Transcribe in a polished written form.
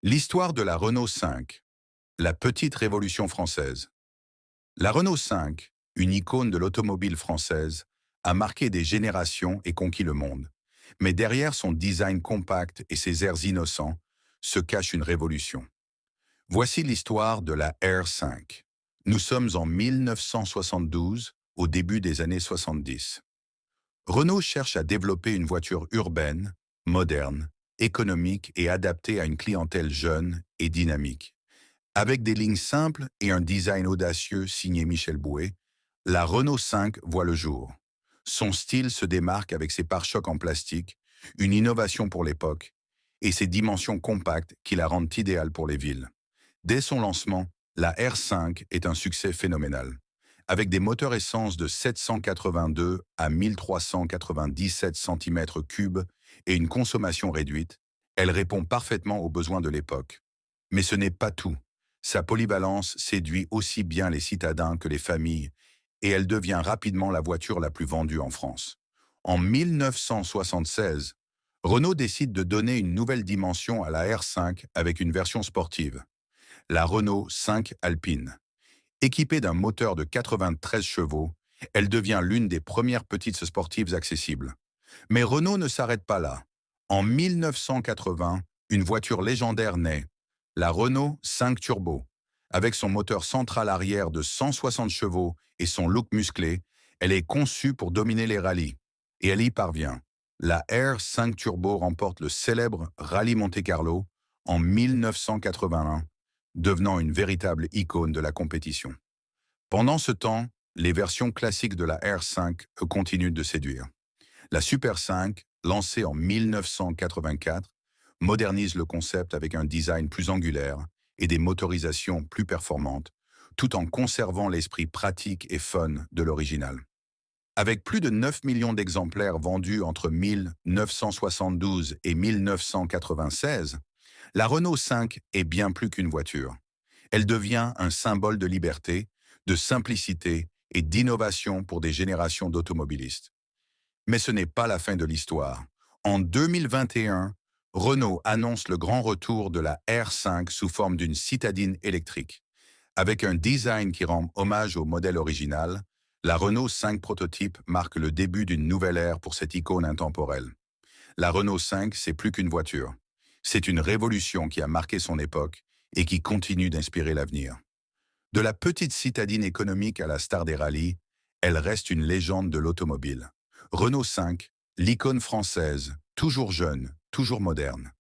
L'histoire de la Renault 5, la petite révolution française. La Renault 5, une icône de l'automobile française, a marqué des générations et conquis le monde. Mais derrière son design compact et ses airs innocents, se cache une révolution. Voici l'histoire de la R5. Nous sommes en 1972, au début des années 70. Renault cherche à développer une voiture urbaine, moderne, économique et adaptée à une clientèle jeune et dynamique. Avec des lignes simples et un design audacieux signé Michel Bouet, la Renault 5 voit le jour. Son style se démarque avec ses pare-chocs en plastique, une innovation pour l'époque, et ses dimensions compactes qui la rendent idéale pour les villes. Dès son lancement, la R5 est un succès phénoménal. Avec des moteurs essence de 782 à 1397 cm3 et une consommation réduite, elle répond parfaitement aux besoins de l'époque. Mais ce n'est pas tout. Sa polyvalence séduit aussi bien les citadins que les familles, et elle devient rapidement la voiture la plus vendue en France. En 1976, Renault décide de donner une nouvelle dimension à la R5 avec une version sportive, la Renault 5 Alpine. Équipée d'un moteur de 93 chevaux, elle devient l'une des premières petites sportives accessibles. Mais Renault ne s'arrête pas là. En 1980, une voiture légendaire naît, la Renault 5 Turbo. Avec son moteur central arrière de 160 chevaux et son look musclé, elle est conçue pour dominer les rallyes. Et elle y parvient. La R5 Turbo remporte le célèbre Rallye Monte-Carlo en 1981, devenant une véritable icône de la compétition. Pendant ce temps, les versions classiques de la R5 continuent de séduire. La Super 5, lancée en 1984, modernise le concept avec un design plus angulaire et des motorisations plus performantes, tout en conservant l'esprit pratique et fun de l'original. Avec plus de 9 millions d'exemplaires vendus entre 1972 et 1996, la Renault 5 est bien plus qu'une voiture. Elle devient un symbole de liberté, de simplicité et d'innovation pour des générations d'automobilistes. Mais ce n'est pas la fin de l'histoire. En 2021, Renault annonce le grand retour de la R5 sous forme d'une citadine électrique. Avec un design qui rend hommage au modèle original, la Renault 5 prototype marque le début d'une nouvelle ère pour cette icône intemporelle. La Renault 5, c'est plus qu'une voiture. C'est une révolution qui a marqué son époque et qui continue d'inspirer l'avenir. De la petite citadine économique à la star des rallyes, elle reste une légende de l'automobile. Renault 5, l'icône française, toujours jeune, toujours moderne.